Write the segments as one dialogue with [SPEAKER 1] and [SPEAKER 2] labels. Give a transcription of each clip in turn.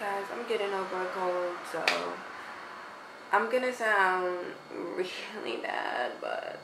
[SPEAKER 1] Guys, I'm getting over a cold, so I'm gonna sound really bad, but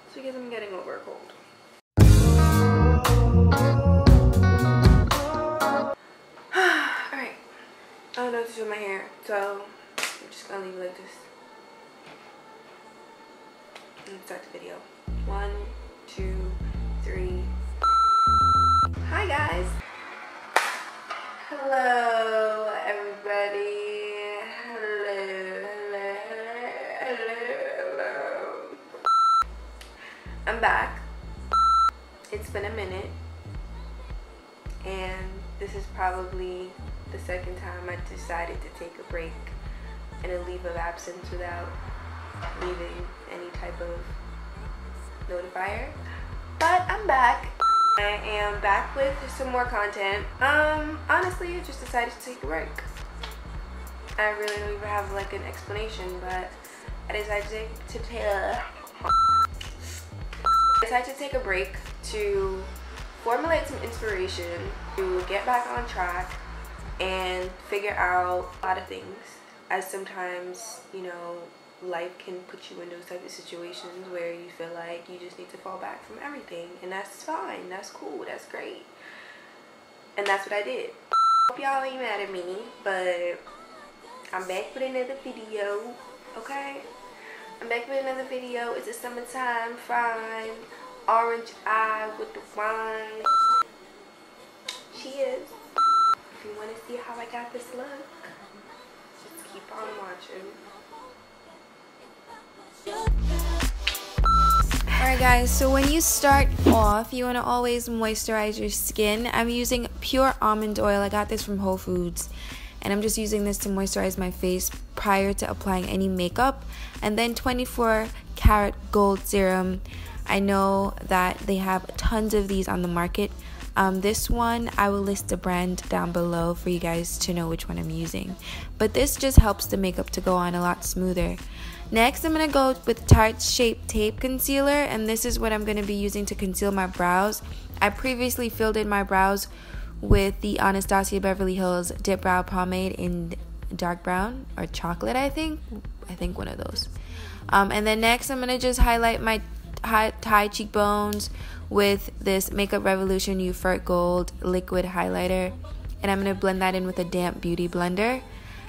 [SPEAKER 1] it's because I'm getting over a cold. Alright, I don't know what to do with my hair, so I'm just gonna leave it like this. Let's start the video. 1, 2, 3. Hi guys. Hello everybody. Hello. I'm back. It's been a minute, and this is probably the second time I decided to take a break and a leave of absence without leaving any type of notifier. But I'm back. I am back with some more content. Honestly, I just decided to take a break. I really don't even have like an explanation, but I decided to take a break to formulate some inspiration, to get back on track and figure out a lot of things, as sometimes, you know, life can put you in those type of situations where you feel like you just need to fall back from everything, and that's fine, that's cool, that's great, and that's what I did. Hope y'all ain't mad at me, but I'm back with another video. Okay, I'm back with another video. It's a summertime fine orange eye with the wine. Cheers. If you want to see how I got this look, just keep on watching. Alright guys, so when you start off, you want to always moisturize your skin. I'm using pure almond oil. I got this from Whole Foods, and I'm just using this to moisturize my face prior to applying any makeup. And then 24 karat gold serum. I know that they have tons of these on the market. This one, I will list the brand down below for you guys to know which one I'm using. But this just helps the makeup to go on a lot smoother. Next, I'm going to go with Tarte Shape Tape Concealer, and this is what I'm going to be using to conceal my brows. I previously filled in my brows with the Anastasia Beverly Hills Dipbrow Pomade in dark brown or chocolate, I think one of those. And then next, I'm going to just highlight my high cheekbones with this Makeup Revolution Euphoric Gold Liquid Highlighter, and I'm going to blend that in with a damp beauty blender.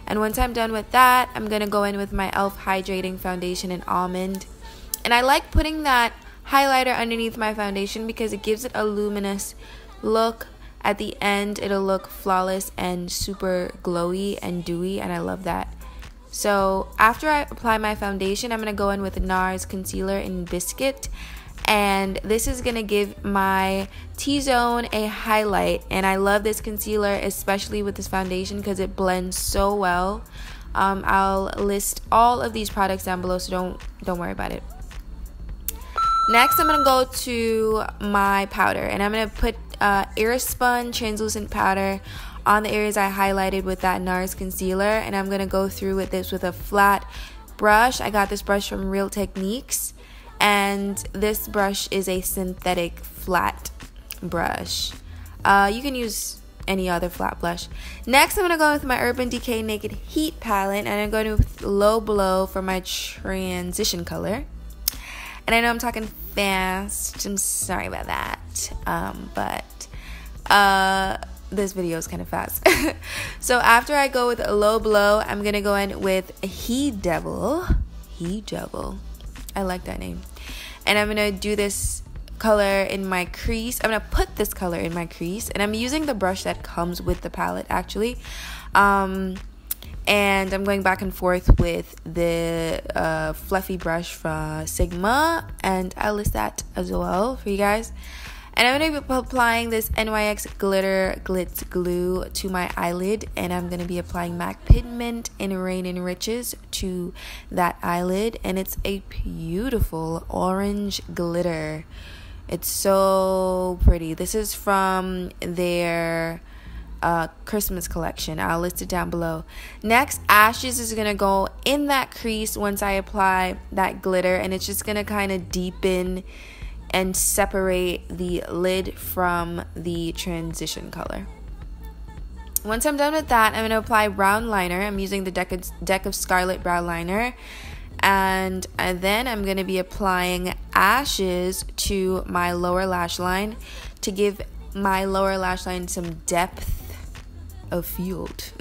[SPEAKER 1] And once I'm done with that, I'm going to go in with my e.l.f. Hydrating Foundation in Almond. And I like putting that highlighter underneath my foundation because it gives it a luminous look. At the end, it'll look flawless and super glowy and dewy, and I love that. So after I apply my foundation, I'm going to go in with NARS Concealer in Biscuit. And this is going to give my T-zone a highlight. And I love this concealer, especially with this foundation, because it blends so well. I'll list all of these products down below, so don't worry about it. Next, I'm going to go to my powder. And I'm going to put AIRSPUN translucent powder on the areas I highlighted with that NARS concealer. And I'm going to go through with this with a flat brush. I got this brush from Real Techniques. And this brush is a synthetic flat brush. You can use any other flat brush. Next, I'm going to go with my Urban Decay Naked Heat palette. And I'm going with Low Blow for my transition color. And I know I'm talking fast. I'm sorry about that. But this video is kind of fast. So after I go with Low Blow, I'm going to go in with He Devil. I like that name. And I'm going to do this color in my crease. I'm going to put this color in my crease. And I'm using the brush that comes with the palette, actually. And I'm going back and forth with the fluffy brush from Sigma. And I'll list that as well for you guys. And I'm going to be applying this NYX Glitter Glitz Glue to my eyelid. And I'm going to be applying MAC Pigment in Rain and Riches to that eyelid. And it's a beautiful orange glitter. It's so pretty. This is from their Christmas collection. I'll list it down below. Next, Ashes is going to go in that crease once I apply that glitter. And it's just going to kind of deepen and separate the lid from the transition color. Once I'm done with that, I'm going to apply brown liner. I'm using the Deck of Scarlet brow liner. And then I'm going to be applying ashes to my lower lash line to give my lower lash line some depth of field.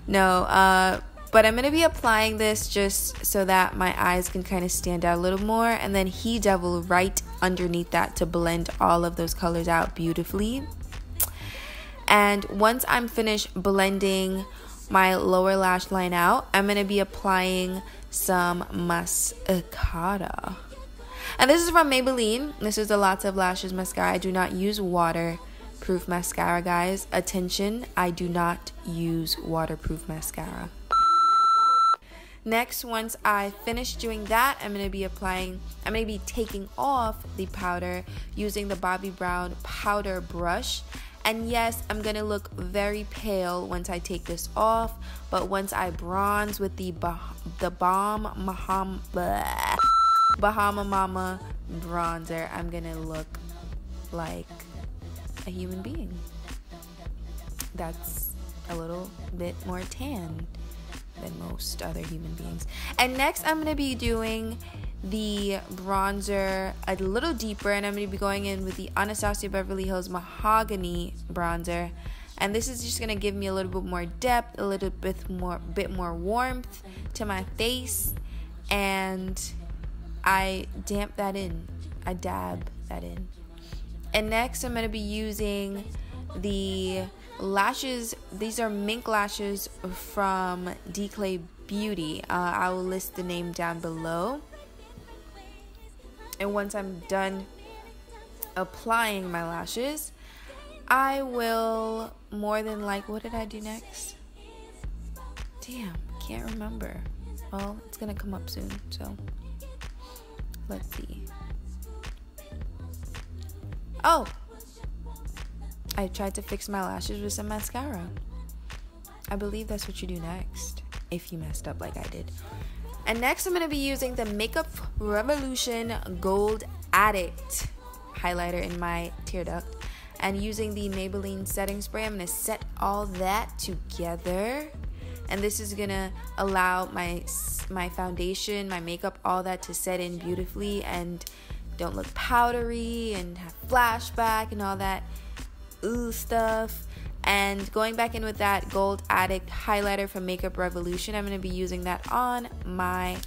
[SPEAKER 1] No, but I'm going to be applying this just so that my eyes can kind of stand out a little more. And then He Devil right underneath that to blend all of those colors out beautifully. And once I'm finished blending my lower lash line out, I'm going to be applying some mascara. And this is from Maybelline. This is the Lots of Lashes mascara. I do not use waterproof mascara, guys. Attention, I do not use waterproof mascara. Next, once I finish doing that, I'm going to be taking off the powder using the Bobbi Brown powder brush. And yes, I'm going to look very pale once I take this off, but once I bronze with the Balm Bahama Mama bronzer, I'm going to look like a human being that's a little bit more tan than most other human beings. And next, I'm going to be doing the bronzer a little deeper, and I'm going to be going in with the Anastasia Beverly Hills Mahogany Bronzer. And this is just going to give me a little bit more depth, a little bit more warmth to my face. And I dab that in. And next, I'm going to be using the lashes. These are mink lashes from DECLUX Beauty. I will list the name down below. And once I'm done applying my lashes, I will more than like, what did I do next? Damn, can't remember. Well, it's gonna come up soon, so let's see. Oh, I tried to fix my lashes with some mascara. I believe that's what you do next, if you messed up like I did. And next, I'm going to be using the Makeup Revolution Gold Addict highlighter in my tear duct. And using the Maybelline setting spray, I'm going to set all that together. And this is going to allow my foundation, my makeup, all that to set in beautifully and don't look powdery and have flashback and all that stuff. And going back in with that Gold Addict highlighter from Makeup Revolution, I'm going to be using that on my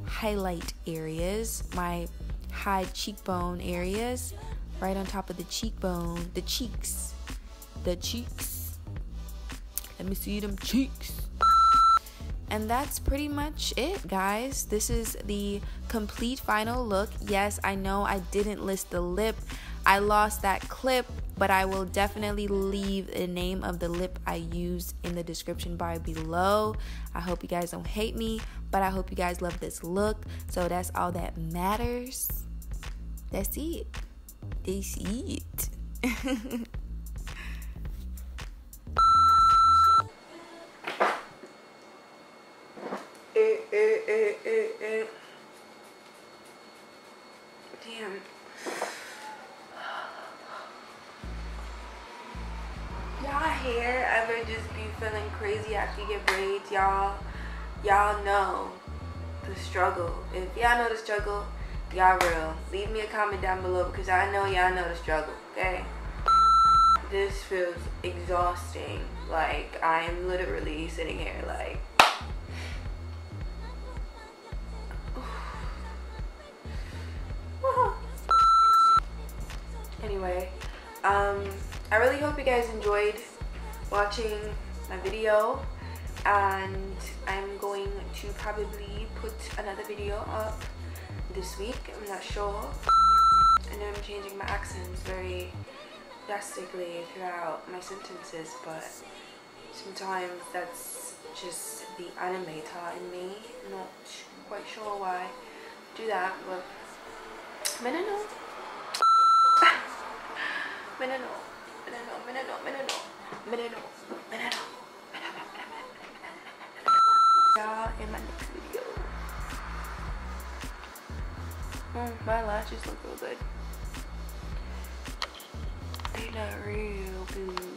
[SPEAKER 1] highlight areas, my high cheekbone areas, right on top of the cheekbone, the cheeks. Let me see them cheeks. And that's pretty much it, guys. This is the complete final look. Yes, I know I didn't list the lip. I lost that clip, but I will definitely leave the name of the lip I used in the description bar below. I hope you guys don't hate me, but I hope you guys love this look. So that's all that matters. That's it. That's it. Damn. Y'all hair ever just be feeling crazy after you get braids? Y'all know the struggle. If y'all know the struggle, y'all real. Leave me a comment down below because I know y'all know the struggle, okay? This feels exhausting. Like, I am literally sitting here like... Anyway, I really hope you guys enjoyed watching my video, and I'm going to probably put another video up this week. I'm not sure. I know I'm changing my accents very drastically throughout my sentences, but sometimes that's just the animator in me. I'm not quite sure why I do that, but I don't know. Y'all in my next video. My lashes look real good. They look real good.